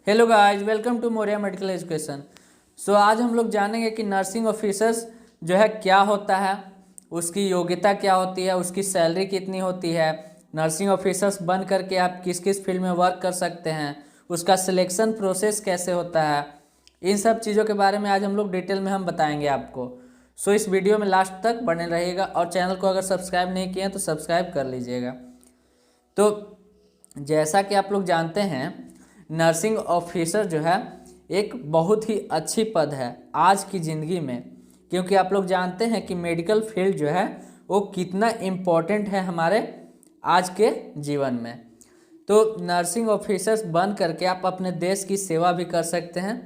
Hello guys, welcome to Moriya medical education. आज हम लोग जानेंगे कि नर्सिंग ऑफिसर्स जो है क्या होता है, उसकी योग्यता क्या होती है, उसकी सैलरी कितनी होती है, नर्सिंग ऑफिसर्स बन करके आप किस किस फील्ड में वर्क कर सकते हैं, उसका सिलेक्शन प्रोसेस कैसे होता है। इन सब चीज़ों के बारे में आज हम लोग डिटेल में हम बताएंगे आपको। इस वीडियो में लास्ट तक बने रहिएगा और चैनल को अगर सब्सक्राइब नहीं किए हैं तो सब्सक्राइब कर लीजिएगा। तो जैसा कि आप लोग जानते हैं, नर्सिंग ऑफिसर जो है एक बहुत ही अच्छी पद है आज की ज़िंदगी में, क्योंकि आप लोग जानते हैं कि मेडिकल फील्ड जो है वो कितना इम्पोर्टेंट है हमारे आज के जीवन में। तो नर्सिंग ऑफिसर्स बन करके आप अपने देश की सेवा भी कर सकते हैं।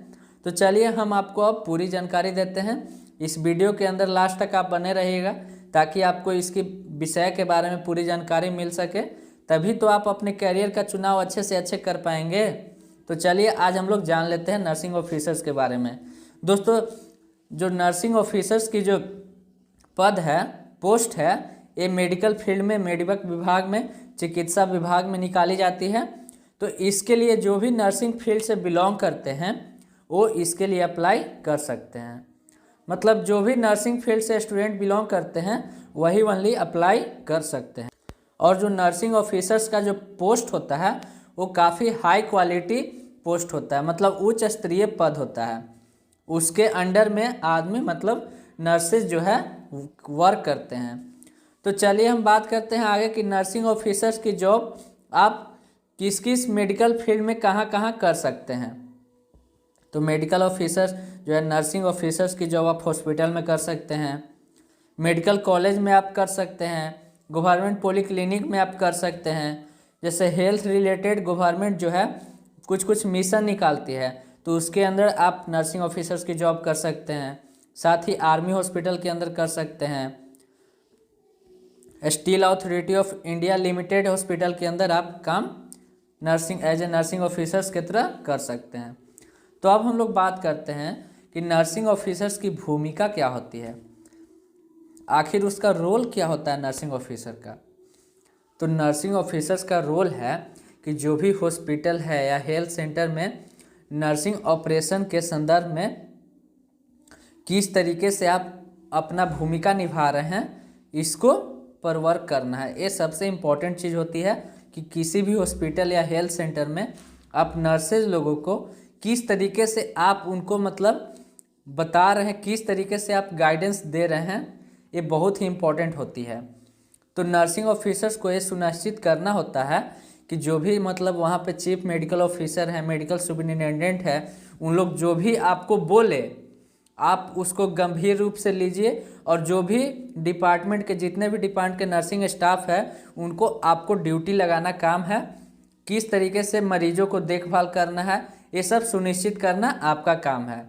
तो चलिए हम आपको अब पूरी जानकारी देते हैं। इस वीडियो के अंदर लास्ट तक आप बने रहिएगा ताकि आपको इसकी विषय के बारे में पूरी जानकारी मिल सके, तभी तो आप अपने करियर का चुनाव अच्छे से अच्छे कर पाएंगे। तो चलिए आज हम लोग जान लेते हैं नर्सिंग ऑफिसर्स के बारे में। दोस्तों, जो नर्सिंग ऑफिसर्स की जो पद है, पोस्ट है, ये मेडिकल फील्ड में, मेडिकल विभाग में, चिकित्सा विभाग में निकाली जाती है। तो इसके लिए जो भी नर्सिंग फील्ड से बिलोंग करते हैं वो इसके लिए अप्लाई कर सकते हैं। मतलब जो भी नर्सिंग फील्ड से स्टूडेंट बिलोंग करते हैं वही ओनली अप्लाई कर सकते हैं। और जो नर्सिंग ऑफिसर्स का जो पोस्ट होता है वो काफ़ी हाई क्वालिटी पोस्ट होता है, मतलब उच्च स्तरीय पद होता है। उसके अंडर में आदमी मतलब नर्सेज जो है वर्क करते हैं। तो चलिए हम बात करते हैं आगे कि नर्सिंग ऑफिसर्स की जॉब आप किस किस मेडिकल फील्ड में कहाँ कहाँ कर सकते हैं। तो मेडिकल ऑफिसर्स जो है, नर्सिंग ऑफिसर्स की जॉब आप हॉस्पिटल में कर सकते हैं, मेडिकल कॉलेज में आप कर सकते हैं, गवर्नमेंट पॉलीक्लिनिक में आप कर सकते हैं। जैसे हेल्थ रिलेटेड गवर्नमेंट जो है कुछ कुछ मिशन निकालती है, तो उसके अंदर आप नर्सिंग ऑफिसर्स की जॉब कर सकते हैं। साथ ही आर्मी हॉस्पिटल के अंदर कर सकते हैं। Steel authority of India limited hospital के अंदर आप काम एज ए नर्सिंग ऑफिसर्स की तरह कर सकते हैं। तो अब हम लोग बात करते हैं कि नर्सिंग ऑफिसर्स की भूमिका क्या होती है, आखिर उसका रोल क्या होता है नर्सिंग ऑफिसर का। तो नर्सिंग ऑफिसर्स का रोल है कि जो भी हॉस्पिटल है या हेल्थ सेंटर में नर्सिंग ऑपरेशन के संदर्भ में किस तरीके से आप अपना भूमिका निभा रहे हैं, इसको पर वर्क करना है। ये सबसे इम्पोर्टेंट चीज़ होती है कि किसी भी हॉस्पिटल या हेल्थ सेंटर में आप नर्सेज लोगों को किस तरीके से आप उनको मतलब बता रहे हैं, किस तरीके से आप गाइडेंस दे रहे हैं, ये बहुत ही इम्पोर्टेंट होती है। तो नर्सिंग ऑफिसर्स को ये सुनिश्चित करना होता है कि जो भी मतलब वहाँ पे चीफ मेडिकल ऑफिसर है, मेडिकल सुपरिटेंडेंट है, उन लोग जो भी आपको बोले आप उसको गंभीर रूप से लीजिए, और जो भी डिपार्टमेंट के जितने भी डिपार्टमेंट के नर्सिंग स्टाफ है उनको आपको ड्यूटी लगाना काम है, किस तरीके से मरीजों को देखभाल करना है, ये सब सुनिश्चित करना आपका काम है।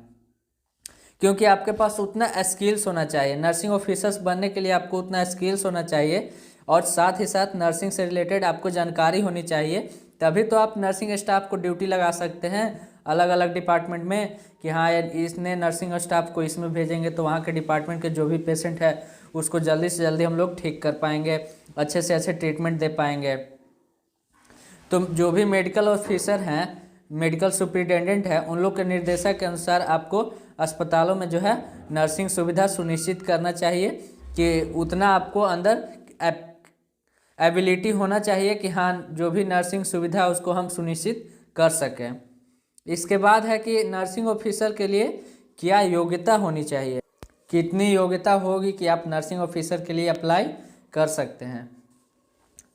क्योंकि आपके पास उतना स्किल्स होना चाहिए, नर्सिंग ऑफिसर्स बनने के लिए आपको उतना स्किल्स होना चाहिए, और साथ ही साथ नर्सिंग से रिलेटेड आपको जानकारी होनी चाहिए, तभी तो आप नर्सिंग स्टाफ को ड्यूटी लगा सकते हैं अलग अलग डिपार्टमेंट में कि हाँ यार इसने नर्सिंग स्टाफ को इसमें भेजेंगे तो वहाँ के डिपार्टमेंट के जो भी पेशेंट है उसको जल्दी से जल्दी हम लोग ठीक कर पाएंगे, अच्छे से अच्छे ट्रीटमेंट दे पाएंगे। तो जो भी मेडिकल ऑफिसर हैं, मेडिकल सुपरिटेंडेंट है, उन लोग के निर्देशक के अनुसार आपको अस्पतालों में जो है नर्सिंग सुविधा सुनिश्चित करना चाहिए कि उतना आपको अंदर एबिलिटी होना चाहिए कि हाँ जो भी नर्सिंग सुविधा उसको हम सुनिश्चित कर सकें। इसके बाद है कि नर्सिंग ऑफिसर के लिए क्या योग्यता होनी चाहिए, कितनी योग्यता होगी कि आप नर्सिंग ऑफिसर के लिए अप्लाई कर सकते हैं।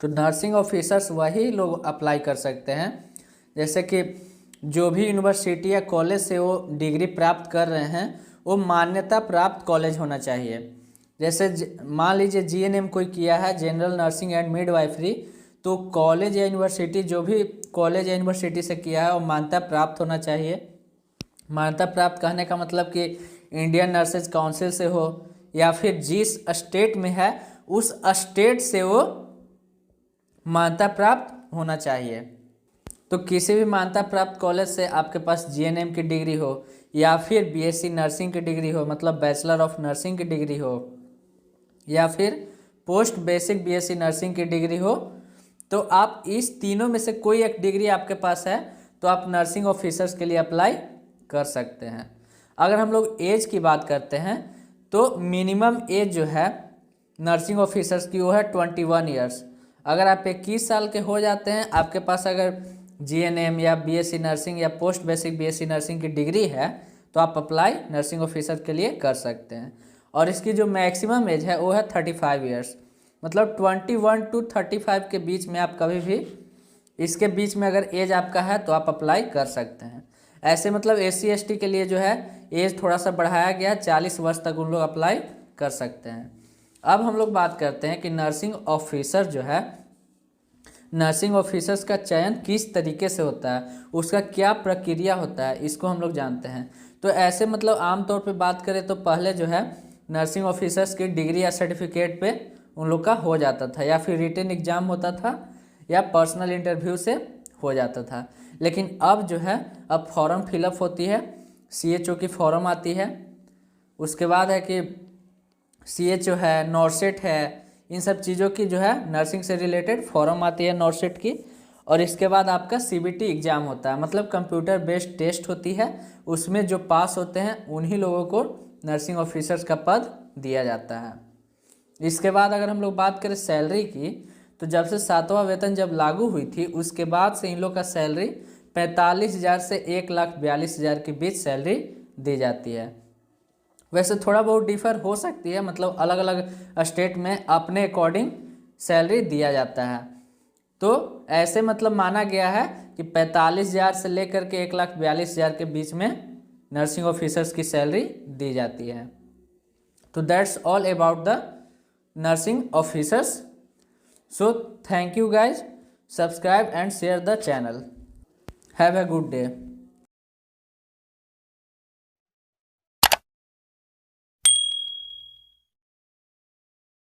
तो नर्सिंग ऑफिसर्स वही लोग अप्लाई कर सकते हैं जैसे कि जो भी यूनिवर्सिटी या कॉलेज से वो डिग्री प्राप्त कर रहे हैं वो मान्यता प्राप्त कॉलेज होना चाहिए। जैसे मान लीजिए जीएनएम कोई किया है, जनरल नर्सिंग एंड मिडवाइफरी, तो कॉलेज या यूनिवर्सिटी, जो भी कॉलेज या यूनिवर्सिटी से किया है वो मान्यता प्राप्त होना चाहिए। मान्यता प्राप्त कहने का मतलब कि इंडियन नर्सेज काउंसिल से हो, या फिर जिस स्टेट में है उस स्टेट से वो मान्यता प्राप्त होना चाहिए। तो किसी भी मान्यता प्राप्त कॉलेज से आपके पास जीएनएम की डिग्री हो, या फिर बीएससी नर्सिंग की डिग्री हो, मतलब बैचलर ऑफ नर्सिंग की डिग्री हो, या फिर पोस्ट बेसिक बीएससी नर्सिंग की डिग्री हो, तो आप इस तीनों में से कोई एक डिग्री आपके पास है तो आप नर्सिंग ऑफिसर्स के लिए अप्लाई कर सकते हैं। अगर हम लोग एज की बात करते हैं तो मिनिमम एज जो है नर्सिंग ऑफिसर्स की वो है 21 ईयर्स। अगर आप 21 साल के हो जाते हैं, आपके पास अगर जीएनएम या बीएससी नर्सिंग या पोस्ट बेसिक बीएससी नर्सिंग की डिग्री है तो आप अप्लाई नर्सिंग ऑफिसर के लिए कर सकते हैं। और इसकी जो मैक्सिमम एज है वो है 35 ईयर्स, मतलब 21 टू 35 के बीच में आप कभी भी इसके बीच में अगर एज आपका है तो आप अप्लाई कर सकते हैं। ऐसे मतलब एससी एसटी के लिए जो है एज थोड़ा सा बढ़ाया गया, 40 वर्ष तक उन लोग अप्लाई कर सकते हैं। अब हम लोग बात करते हैं कि नर्सिंग ऑफिसर जो है, नर्सिंग ऑफिसर्स का चयन किस तरीके से होता है, उसका क्या प्रक्रिया होता है, इसको हम लोग जानते हैं। तो ऐसे मतलब आमतौर पे बात करें तो पहले जो है नर्सिंग ऑफिसर्स की डिग्री या सर्टिफिकेट पे उन लोग का हो जाता था, या फिर रिटन एग्जाम होता था या पर्सनल इंटरव्यू से हो जाता था। लेकिन अब जो है अब फॉर्म फिलअप होती है, सीएचओ की फॉर्म आती है, उसके बाद है कि सीएचओ है, नॉर्सेट है, इन सब चीज़ों की जो है नर्सिंग से रिलेटेड फॉर्म आती है नॉर्सेट की। और इसके बाद आपका सीबीटी एग्ज़ाम होता है, मतलब कंप्यूटर बेस्ड टेस्ट होती है, उसमें जो पास होते हैं उन्हीं लोगों को नर्सिंग ऑफिसर्स का पद दिया जाता है। इसके बाद अगर हम लोग बात करें सैलरी की, तो जब से 7वां वेतन जब लागू हुई थी उसके बाद से इन लोग का सैलरी 45,000 से 1,42,000 के बीच सैलरी दी जाती है। वैसे थोड़ा बहुत डिफर हो सकती है, मतलब अलग अलग स्टेट में अपने अकॉर्डिंग सैलरी दिया जाता है। तो ऐसे मतलब माना गया है कि 45,000 से लेकर के 1,42,000 के बीच में नर्सिंग ऑफिसर्स की सैलरी दी जाती है। तो that's all about the nursing officers. So thank you guys, subscribe and share the channel. Have a good day.